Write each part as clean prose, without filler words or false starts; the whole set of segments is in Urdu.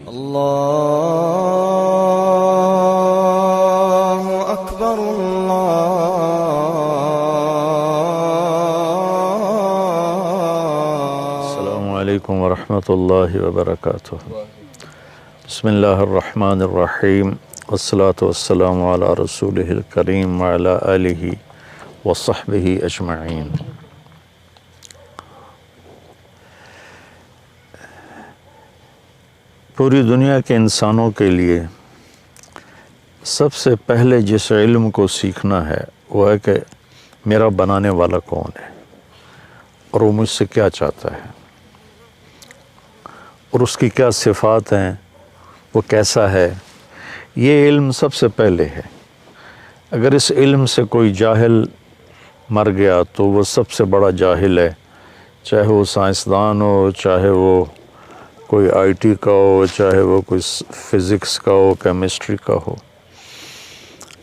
اللہ اکبر السلام علیکم ورحمۃ اللہ وبرکاتہ۔ بسم اللہ الرحمن الرحیم، والصلاة والسلام علی رسولہ الکریم وعلی آلہ وصحبہ اجمعین۔ پوری دنیا کے انسانوں کے لیے سب سے پہلے جس علم کو سیکھنا ہے وہ ہے کہ میرا بنانے والا کون ہے اور وہ مجھ سے کیا چاہتا ہے اور اس کی کیا صفات ہیں، وہ کیسا ہے۔ یہ علم سب سے پہلے ہے۔ اگر اس علم سے کوئی جاہل مر گیا تو وہ سب سے بڑا جاہل ہے، چاہے وہ سائنسدان ہو، چاہے وہ کوئی آئی ٹی کا ہو، چاہے وہ کوئی فزکس کا ہو، کیمسٹری کا ہو۔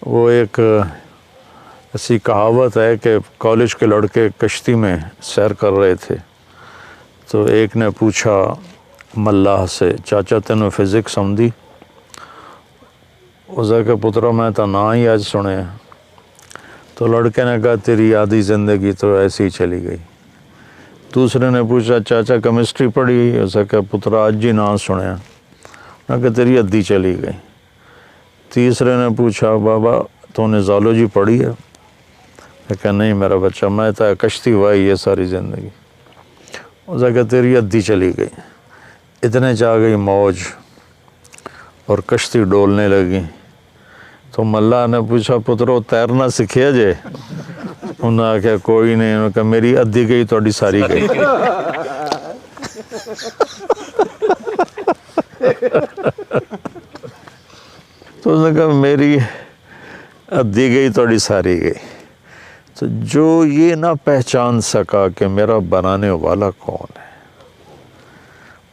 وہ ایک ایسی کہاوت ہے کہ کالج کے لڑکے کشتی میں سیر کر رہے تھے تو ایک نے پوچھا ملاح سے، چاچا تینوں فزکس آندی؟ اسے کہ پترا میں تو نہ ہی آج سنے۔ تو لڑکے نے کہا تیری آدھی زندگی تو ایسی ہی چلی گئی۔ دوسرے نے پوچھا چاچا کیمسٹری پڑھی؟ اسے کہ پترا آج ہی نہ سنیا، کہ تیری ادھی چلی گئی۔ تیسرے نے پوچھا بابا تو نے زالوجی پڑھی ہے؟ کہ نہیں میرا بچہ، میں تو کشتی وائی ہے ساری زندگی۔ اسے کہ تیری ادھی چلی گئی۔ اتنے چاہ گئی موج اور کشتی ڈولنے لگی تو ملا نے پوچھا پترو تیرنا سکھیا جے؟ انہوں نے کہا کوئی نہیں۔ انہوں نے کہا میری ادھی گئی تھوڑی ساری گئی۔ تو اس نے کہا میری ادھی گئی تھوڑی ساری گئی۔ تو جو یہ نہ پہچان سکا کہ میرا بنانے والا کون ہے،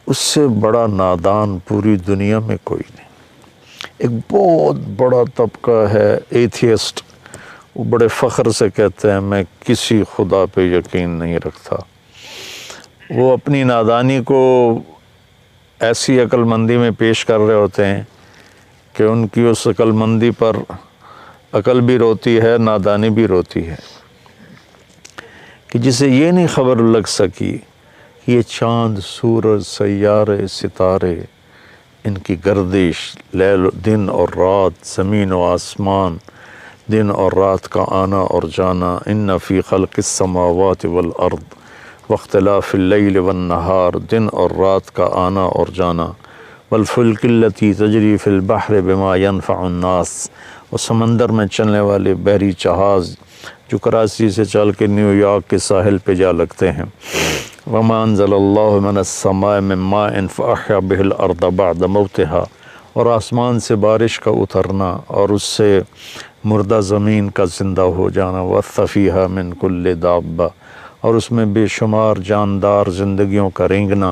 اس سے بڑا نادان پوری دنیا میں کوئی نہیں۔ ایک بہت بڑا طبقہ ہے ایتھیسٹ، وہ بڑے فخر سے کہتے ہیں میں کسی خدا پہ یقین نہیں رکھتا۔ وہ اپنی نادانی کو ایسی عقل مندی میں پیش کر رہے ہوتے ہیں کہ ان کی اس عقل مندی پر عقل بھی روتی ہے، نادانی بھی روتی ہے، کہ جسے یہ نہیں خبر لگ سکی کہ یہ چاند، سورج، سیارے، ستارے، ان کی گردش، دن اور رات، زمین و آسمان، دن اور رات کا آنا اور جانا، ان فی خلق السماوات والارض واختلاف اللیل والنہار، دن اور رات کا آنا اور جانا، والفلک التی تجری فی البحر بما ینفع الناس، اور سمندر میں چلنے والے بحری جہاز جو کراچی سے چل کے نیو یارک کے ساحل پہ جا لگتے ہیں۔ وما انزل اللہ من السماء من ماء فاحیا بہ الارض بعد موتها، اور آسمان سے بارش کا اترنا اور اس سے مردہ زمین کا زندہ ہو جانا، وَبَثَّ فِيهَا مِن كُلِّ دَابَّةٍ، اور اس میں بے شمار جاندار زندگیوں کا رینگنا،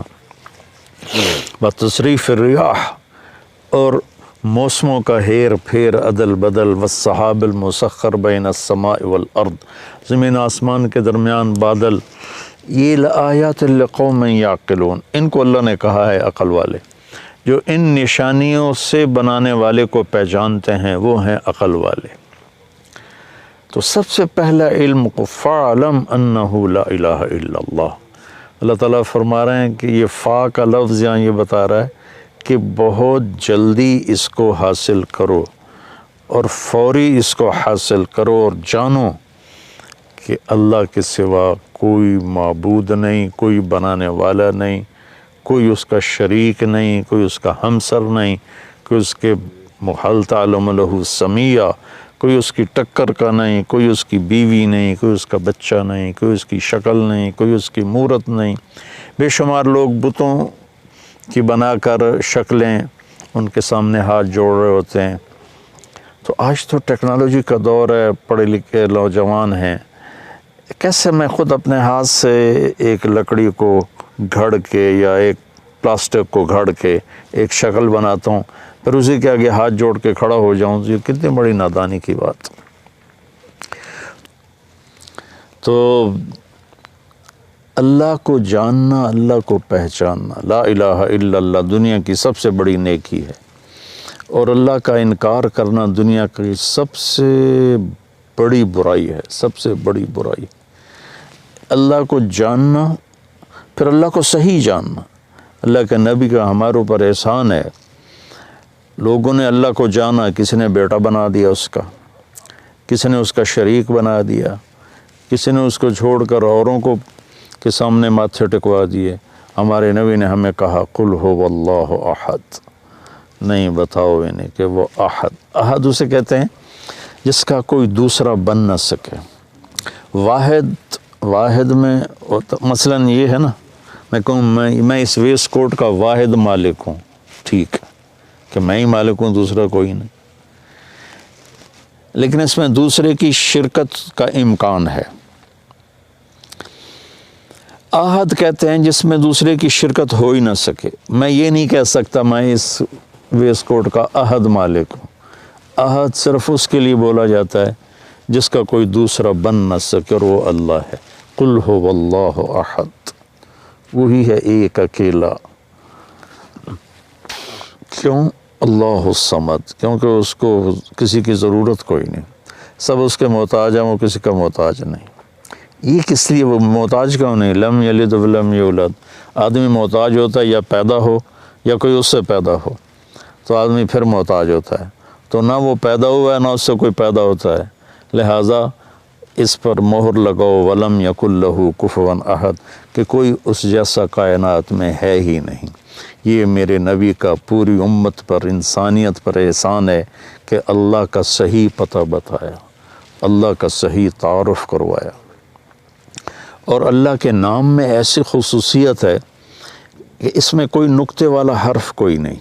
وَتَصْرِيفِ الرِّيَاحِ، اور موسموں کا ہیر پھیر، عدل بدل، وَالسَّحَابِ الْمُسَخَّرِ بَيْنَ السَّمَاءِ وَالْأَرْضِ، زمین آسمان کے درمیان بادل، یہ لآیات لقوم یعقلون، ان کو اللہ نے کہا ہے عقل والے، جو ان نشانیوں سے بنانے والے کو پہچانتے ہیں وہ ہیں عقل والے۔ تو سب سے پہلا علم کو فَاعْلَمْ أَنَّهُ لَا إِلَهَ إِلَّا اللَّهُ، اللہ تعالیٰ فرما رہے ہیں کہ یہ فا کا لفظ یہاں یہ بتا رہا ہے کہ بہت جلدی اس کو حاصل کرو اور فوری اس کو حاصل کرو اور جانو کہ اللہ کے سوا کوئی معبود نہیں، کوئی بنانے والا نہیں، کوئی اس کا شریک نہیں، کوئی اس کا ہمسر نہیں، کوئی اس کے ہل تعلم لہ سمیہ، کوئی اس کی ٹکر کا نہیں، کوئی اس کی بیوی نہیں، کوئی اس کا بچہ نہیں، کوئی اس کی شکل نہیں، کوئی اس کی مورت نہیں۔ بے شمار لوگ بتوں کی بنا کر شکلیں ان کے سامنے ہاتھ جوڑ رہے ہوتے ہیں۔ تو آج تو ٹیکنالوجی کا دور ہے، پڑھے لکھے نوجوان ہیں، کیسے میں خود اپنے ہاتھ سے ایک لکڑی کو گھڑ کے یا ایک پلاسٹک کو گھڑ کے ایک شکل بناتا ہوں، پھر اسی کے آگے ہاتھ جوڑ کے کھڑا ہو جاؤں، یہ کتنی بڑی نادانی کی بات۔ تو اللہ کو جاننا، اللہ کو پہچاننا، لا الہ الا اللہ دنیا کی سب سے بڑی نیکی ہے، اور اللہ کا انکار کرنا دنیا کی سب سے بڑی برائی ہے، سب سے بڑی برائی۔ اللہ کو جاننا، پھر اللہ کو صحیح جاننا۔ اللہ کے نبی کا ہمارے اوپر احسان ہے، لوگوں نے اللہ کو جانا، کسی نے بیٹا بنا دیا اس کا، کسی نے اس کا شریک بنا دیا، کسی نے اس کو چھوڑ کر اوروں کو کے سامنے ماتھے ٹکوا دیے۔ ہمارے نبی نے ہمیں کہا قل هو اللہ احد، نہیں بتاؤ انہیں کہ وہ احد۔ احد اسے کہتے ہیں جس کا کوئی دوسرا بن نہ سکے۔ واحد میں مثلاً یہ ہے نا، میں کہوں میں اس ویسٹ کوٹ کا واحد مالک ہوں، ٹھیک ہے کہ میں ہی مالک ہوں، دوسرا کوئی نہیں، لیکن اس میں دوسرے کی شرکت کا امکان ہے۔ احد کہتے ہیں جس میں دوسرے کی شرکت ہو ہی نہ سکے۔ میں یہ نہیں کہہ سکتا میں اس ویسٹ کوٹ کا احد مالک ہوں۔ احد صرف اس کے لیے بولا جاتا ہے جس کا کوئی دوسرا بن نہ سکے، اور وہ اللہ ہے۔ قل هو اللہ احد، وہی ہے ایک اکیلا۔ کیوں؟ اللہ الصمد، کیونکہ اس کو کسی کی ضرورت کوئی نہیں، سب اس کے محتاج ہیں، وہ کسی کا محتاج نہیں۔ یہ کس لیے وہ محتاج کیوں نہیں؟ لم یلد ولم یولد۔ آدمی محتاج ہوتا ہے یا پیدا ہو یا کوئی اس سے پیدا ہو، تو آدمی پھر محتاج ہوتا ہے، تو نہ وہ پیدا ہوا ہے نہ اس سے کوئی پیدا ہوتا ہے، لہٰذا اس پر مہر لگاؤ ولم یکن لہ کفوا احد، کہ کوئی اس جیسا کائنات میں ہے ہی نہیں۔ یہ میرے نبی کا پوری امت پر، انسانیت پر احسان ہے کہ اللہ کا صحیح پتہ بتایا، اللہ کا صحیح تعارف کروایا۔ اور اللہ کے نام میں ایسی خصوصیت ہے کہ اس میں کوئی نقطے والا حرف کوئی نہیں۔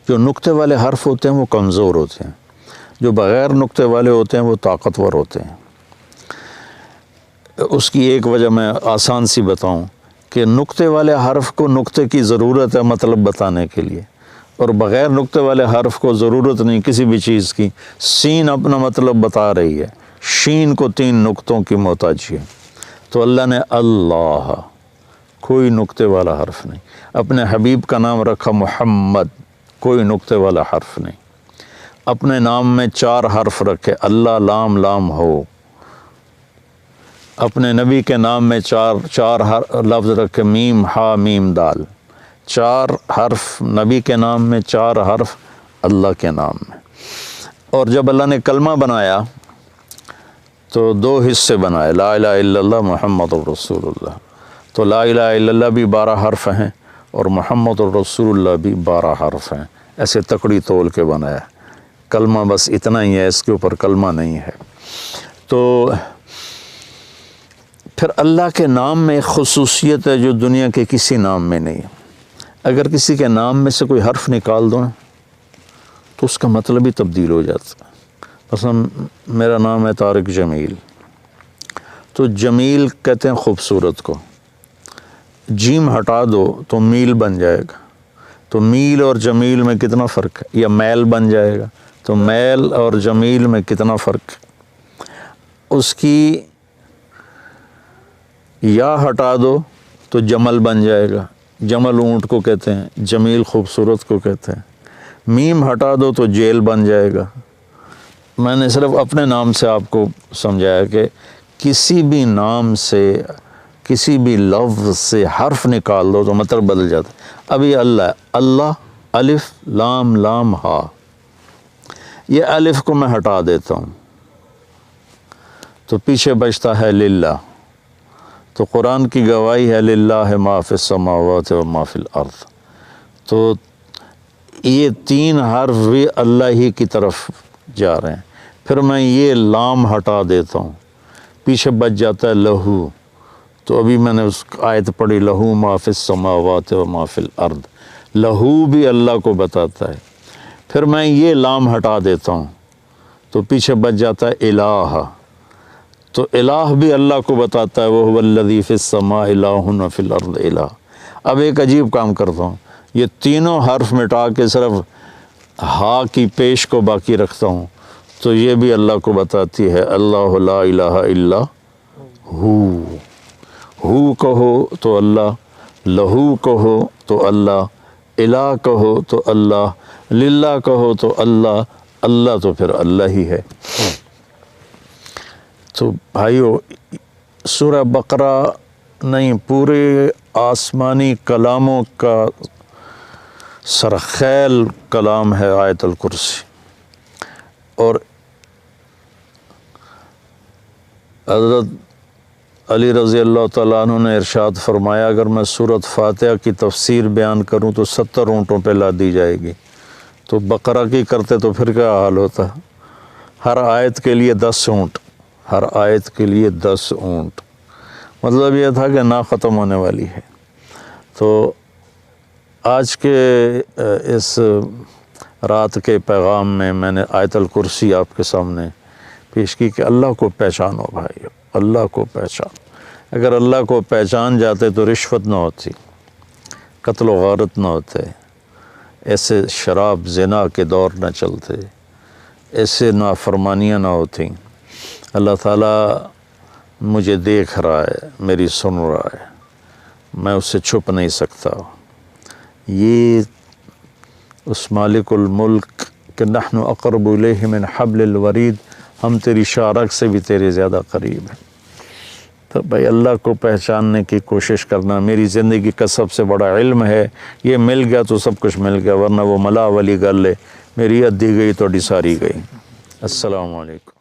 جو نقطے والے حرف ہوتے ہیں وہ کمزور ہوتے ہیں، جو بغیر نقطے والے ہوتے ہیں وہ طاقتور ہوتے ہیں۔ اس کی ایک وجہ میں آسان سی بتاؤں کہ نقطے والے حرف کو نقطے کی ضرورت ہے مطلب بتانے کے لیے، اور بغیر نقطے والے حرف کو ضرورت نہیں کسی بھی چیز کی۔ سین اپنا مطلب بتا رہی ہے، شین کو 3 نقطوں کی محتاجی ہے، تو اللہ نے اللہ، کوئی نقطے والا حرف نہیں۔ اپنے حبیب کا نام رکھا محمد، کوئی نقطے والا حرف نہیں۔ اپنے نام میں 4 حرف رکھے، اللہ لام لام ہو۔ اپنے نبی کے نام میں 4 لفظ رکھے، میم ہا میم دال، 4 حرف نبی کے نام میں، 4 حرف اللہ کے نام میں۔ اور جب اللہ نے کلمہ بنایا تو 2 حصے بنائے، لا الہ الا اللہ محمد الرسول اللہ۔ تو لا الہ الا اللہ بھی 12 حرف ہیں اور محمد الرسول اللہ بھی 12 حرف ہیں، ایسے تکڑی تول کے بنایا۔ کلمہ بس اتنا ہی ہے، اس کے اوپر کلمہ نہیں ہے۔ تو پھر اللہ کے نام میں ایک خصوصیت ہے جو دنیا کے کسی نام میں نہیں ہے۔ اگر کسی کے نام میں سے کوئی حرف نکال دو نا تو اس کا مطلب ہی تبدیل ہو جاتا ہے۔ مثلا میرا نام ہے طارق جمیل، تو جمیل کہتے ہیں خوبصورت کو، جیم ہٹا دو تو میل بن جائے گا، تو میل اور جمیل میں کتنا فرق ہے؟ یا میل بن جائے گا، تو میل اور جمیل میں کتنا فرق ہے؟ اس کی یا ہٹا دو تو جمل بن جائے گا، جمل اونٹ کو کہتے ہیں، جمیل خوبصورت کو کہتے ہیں۔ میم ہٹا دو تو جیل بن جائے گا۔ میں نے صرف اپنے نام سے آپ کو سمجھایا کہ کسی بھی نام سے، کسی بھی لفظ سے حرف نکال دو تو مطلب بدل جاتا ہے۔ اب یہ اللہ ہے، اللہ الف لام لام ہا، یہ الف کو میں ہٹا دیتا ہوں تو پیچھے بچتا ہے للہ۔ تو قرآن کی گواہی ہے للہ ما فی السماوات و ما فی الارض، تو یہ 3 حرف بھی اللہ ہی کی طرف جا رہے ہیں۔ پھر میں یہ لام ہٹا دیتا ہوں، پیچھے بچ جاتا ہے لہو، تو ابھی میں نے اس آیت پڑھی لہو ما فی السماوات و ما فی الارض، لہو بھی اللہ کو بتاتا ہے۔ پھر میں یہ لام ہٹا دیتا ہوں تو پیچھے بچ جاتا ہے الہ، تو الہ بھی اللہ کو بتاتا ہے، وَهُوَ الَّذِي فِي السَّمَاءِ إِلَٰهٌ وَفِي الْأَرْضِ إِلَٰهٌ۔ اب ایک عجیب کام کرتا ہوں، یہ تینوں حرف مٹا کے صرف ہا کی پیش کو باقی رکھتا ہوں، تو یہ بھی اللہ کو بتاتی ہے اللہ لا الہ الا ہو۔ ہو کہو تو اللہ، لہو کہو تو اللہ، الہ کہو تو اللہ، للہ کہو تو اللہ، اللہ تو پھر اللہ ہی ہے۔ تو بھائیو، سورہ بقرہ نہیں، پورے آسمانی کلاموں کا سرخیل کلام ہے آیت الکرسی۔ اور حضرت علی رضی اللہ تعالیٰ عنہ نے ارشاد فرمایا، اگر میں سورۃ فاتحہ کی تفسیر بیان کروں تو 70 اونٹوں پہ لا دی جائے گی، تو بقرہ کی کرتے تو پھر کیا حال ہوتا؟ ہر آیت کے لیے 10 اونٹ، ہر آیت کے لیے 10 اونٹ، مطلب یہ تھا کہ نہ ختم ہونے والی ہے۔ تو آج کے اس رات کے پیغام میں نے آیت الکرسی آپ کے سامنے پیش کی کہ اللہ کو پہچانو بھائی، اللہ کو پہچانو۔ اگر اللہ کو پہچان جاتے تو رشوت نہ ہوتی، قتل و غارت نہ ہوتے، ایسے شراب زنا کے دور نہ چلتے، ایسے نافرمانیاں نہ ہوتیں۔ اللہ تعالیٰ مجھے دیکھ رہا ہے، میری سن رہا ہے، میں اس سے چھپ نہیں سکتا۔ یہ اس مالک الملک کہ نحن اقرب الیہ من حبل الورید، ہم تیری شارک سے بھی تیرے زیادہ قریب ہیں۔ تو بھائی اللہ کو پہچاننے کی کوشش کرنا میری زندگی کا سب سے بڑا علم ہے۔ یہ مل گیا تو سب کچھ مل گیا، ورنہ وہ ملا والی گل ہے، میری ادھی گئی تو ساری گئی۔ السلام علیکم۔